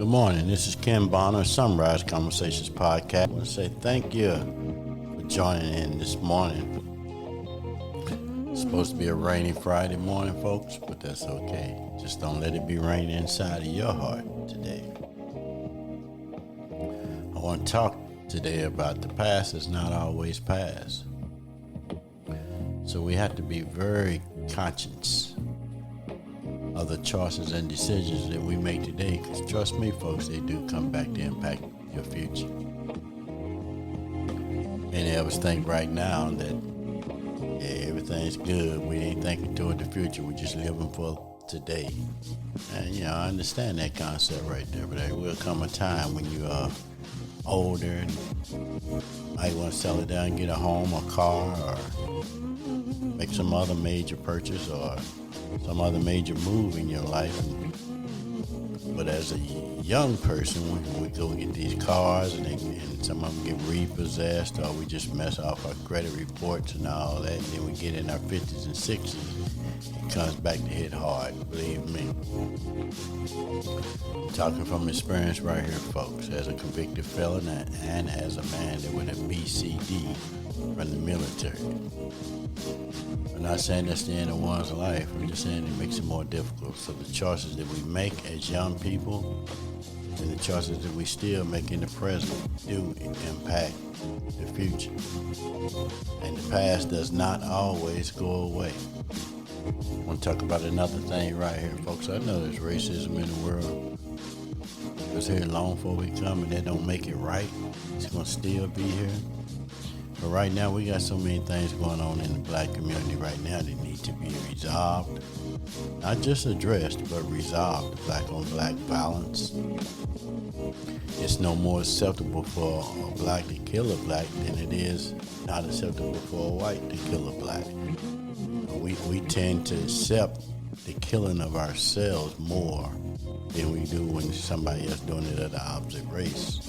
Good morning. This is Ken Bonner, Sunrise Conversations Podcast. I want to say thank you for joining in this morning. It's supposed to be a rainy Friday morning, folks, but that's okay. Just don't let it be raining inside of your heart today. I want to talk today about the past is not always past. So we have to be very conscious of the choices and decisions that we make today, because trust me, folks, they do come back to impact your future. Many of us think right now that everything's good. We ain't thinking toward the future. We're just living for today. And I understand that concept right there, but there will come a time when you are older and might want to settle down and get a home or car or make some other major purchase or some other major move in your life. But as a young person, when we go get these cars and some of them get repossessed, or we just mess off our credit reports and all that, and then we get in our 50s and 60s, it comes back to hit hard, believe me. Talking from experience right here, folks, as a convicted felon and as a man that with a BCD from the military. I'm not saying that's the end of one's life. I'm just saying it makes it more difficult. So the choices that we make as young people and the choices that we still make in the present do impact the future. And the past does not always go away. I want to talk about another thing right here, folks. I know there's racism in the world. It was here long before we come, and that don't make it right. It's going to still be here. But right now, we got so many things going on in the black community right now that need to be resolved. Not just addressed, but resolved. Black on black violence. It's no more acceptable for a black to kill a black than it is not acceptable for a white to kill a black. We tend to accept the killing of ourselves more than we do when somebody else doing it of the opposite race.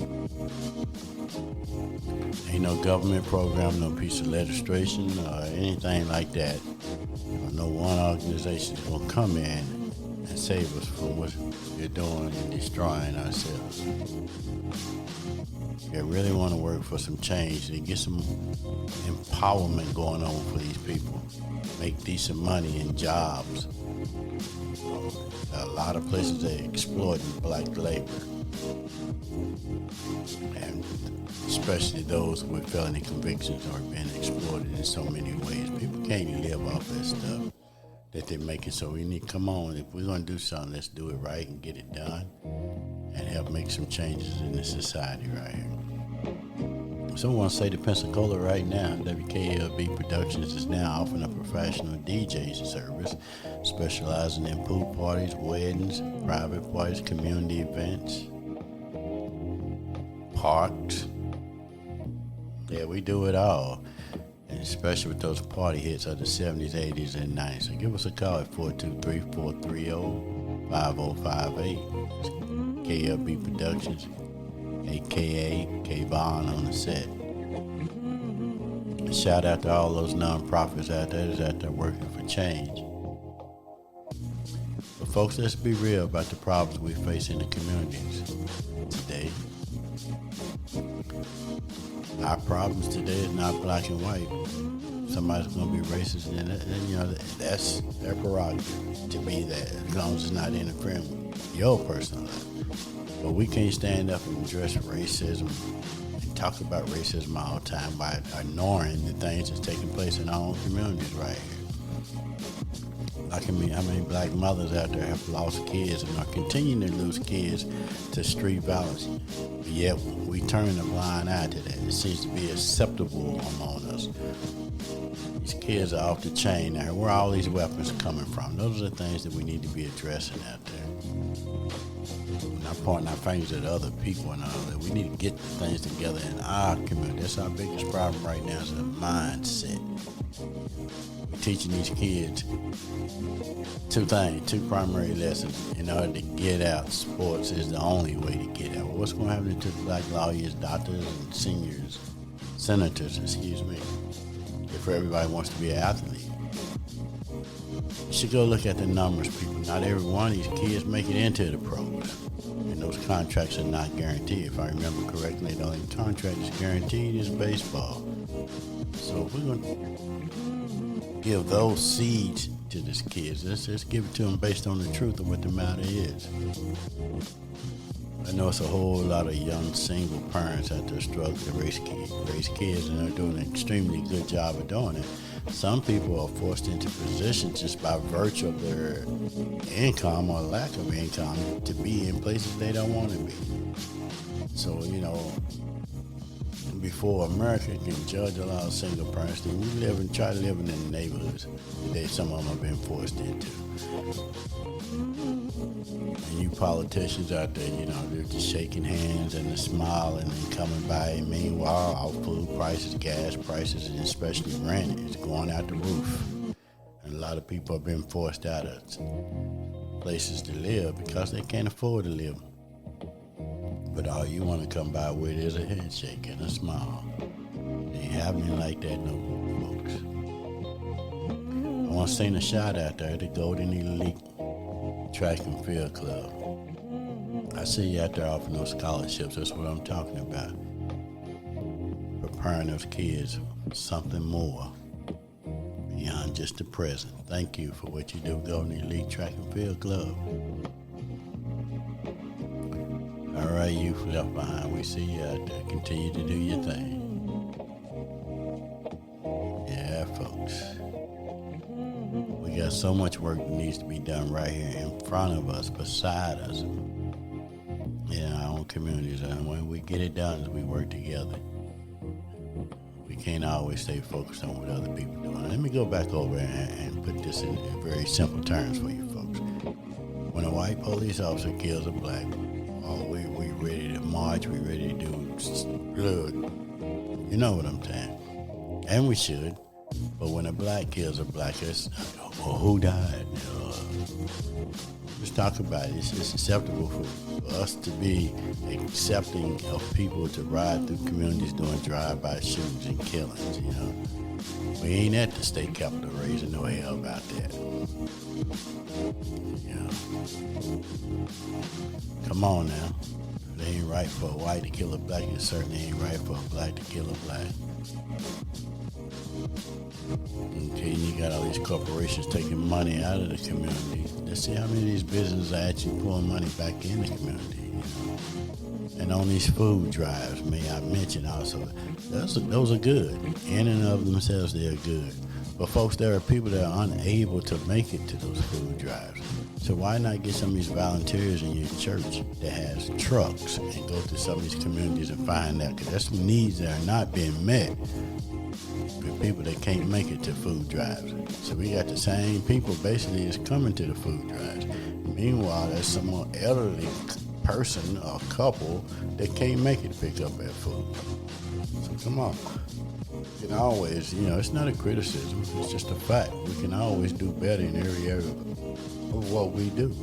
Ain't no government program, no piece of legislation or anything like that. No one organization is going to come in and save us from what we're doing and destroying ourselves. If you really want to work for some change and get some empowerment going on for these people, make decent money and jobs. A lot of places they're exploiting black labor, and especially those with felony convictions are being exploited in so many ways. People can't live off that stuff that they're making, so we need, come on, if we're going to do something, let's do it right and get it done and help make some changes in the society right here. So I want to say to Pensacola right now, WKLB Productions is now offering a professional DJ service specializing in pool parties, weddings, private parties, community events, parks. Yeah, we do it all. And especially with those party hits of the 70s, 80s, and 90s. So give us a call at 423-430-5058. KLB Productions, a.k.a. K-Von on the set. Shout out to all those nonprofits out there that's out there working for change. But folks, let's be real about the problems we face in the communities today. Our problems today is not black and white. Somebody's going to be racist, and that's their prerogative to be that, as long as it's not interfering with your personal life. But we can't stand up and address racism and talk about racism all the time by ignoring the things that's taking place in our own communities right here. Like, how many black mothers out there have lost kids and are continuing to lose kids to street violence? But yet we turn a blind eye to that. It seems to be acceptable among us. These kids are off the chain now. Where are all these weapons coming from? Those are the things that we need to be addressing out there. Not pointing our fingers at other people and all that. We need to get the things together in our community. That's our biggest problem right now, is a mindset. We're teaching these kids two primary lessons in order to get out. Sports is the only way to get out. What's going to happen to black lawyers, doctors, and senators, if everybody wants to be an athlete? You should go look at the numbers, people. Not every one of these kids make it into the pros. those contracts are not guaranteed. If I remember correctly, the only contract that's guaranteed is baseball. So if we're going to give those seeds to these kids, let's just give it to them based on the truth of what the matter is. I know it's a whole lot of young single parents out there struggling to raise kids, and they're doing an extremely good job of doing it. Some people are forced into positions just by virtue of their income or lack of income to be in places they don't want to be. So, before America can judge a lot of single parents, then we try living in the neighborhoods that some of them have been forced into. And you politicians out there, they're just shaking hands and smiling and coming by. And meanwhile, our food prices, gas prices, and especially rent is going out the roof. And a lot of people have been forced out of places to live because they can't afford to live. But all you want to come by with is a handshake and a smile. It ain't happening like that no more, folks. I want to send a shout out there to Golden Elite Track and Field Club. I see you out there offering those scholarships. That's what I'm talking about. Preparing those kids for something more beyond just the present. Thank you for what you do, Golden Elite Track and Field Club. All right, you left behind. We see you out there. Continue to do your thing. Yeah, folks. We got so much work that needs to be done right here in front of us, beside us, in our own communities. And when we get it done, we work together. We can't always stay focused on what other people are doing. Let me go back over and put this in very simple terms for you folks. When a white police officer kills a black, we ready to march, we ready to do blood. You know what I'm saying. And we should. But when a black kills a black, it's, well, who died? Let's talk about it. It's acceptable for us to be accepting of people to ride through communities doing drive-by shootings and killings, We ain't at the state capitol raising no hell about that. Come on now. It ain't right for a white to kill a black. It certainly ain't right for a black to kill a black. Okay, and you got all these corporations taking money out of the community. Let's see how many of these businesses are actually pulling money back in the community. And on these food drives, may I mention also, those are good. In and of themselves, they're good. But folks, there are people that are unable to make it to those food drives. So why not get some of these volunteers in your church that has trucks and go to some of these communities and find out? Because there's some needs that are not being met with people that can't make it to food drives. So we got the same people basically is coming to the food drives. Meanwhile, there's some more elderly person or couple that can't make it to pick up that food. So come on. We can always, it's not a criticism, it's just a fact. We can always do better in every area of what we do.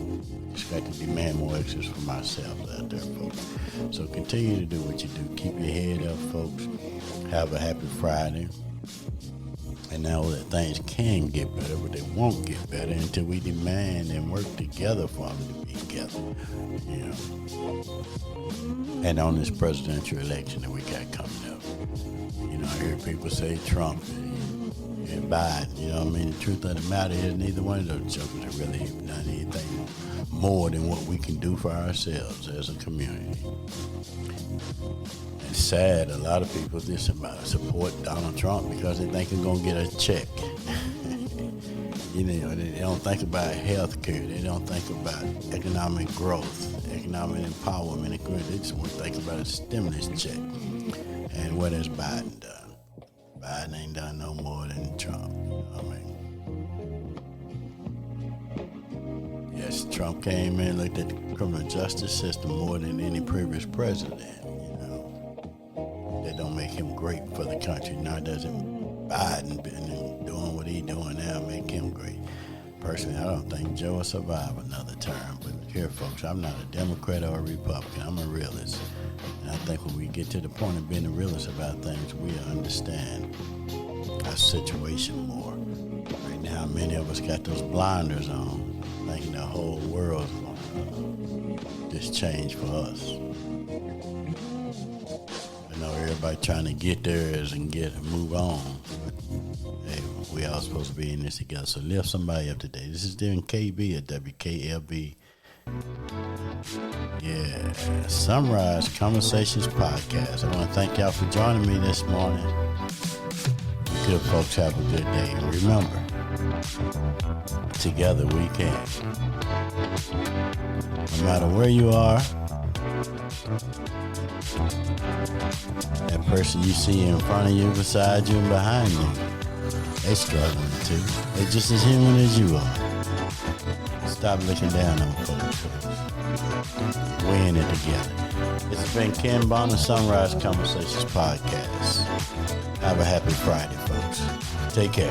Just got to demand more excellence from ourselves out there, folks. So continue to do what you do. Keep your head up, folks. Have a happy Friday. And know that things can get better, but they won't get better until we demand and work together for them to be together. And on this presidential election that we got coming up, I hear people say Trump and Biden. The truth of the matter is neither one of those jokers have really done anything more than what we can do for ourselves as a community. It's sad, a lot of people support Donald Trump because they think he's going to get a check. They don't think about health care. They don't think about economic growth, economic empowerment. They just want to think about a stimulus check. And what has Biden done? Biden ain't done no more than Trump. Yes, Trump came in, looked at the criminal justice system more than any previous president. That don't make him great for the country. Nor doesn't Biden been doing what he's doing now make him great. Personally, I don't think Joe will survive another term. But here, folks, I'm not a Democrat or a Republican. I'm a realist. And I think when we get to the point of being a realist about things, we understand our situation more. Right now, many of us got those blinders on, thinking the whole world's going this change for us. I know everybody trying to get theirs and move on. But, hey, we all supposed to be in this together. So lift somebody up today. This is Darren KB at WKLB. Yeah, Sunrise Conversations Podcast. I want to thank y'all for joining me this morning. Good folks, have a good day. And remember, together we can. No matter where you are, that person you see in front of you, beside you, and behind you, they struggling too. They're just as human as you are. Stop looking down on folks. We're in it together. This has been Ken Bonner, Sunrise Conversations Podcast. Have a happy Friday, folks. Take care.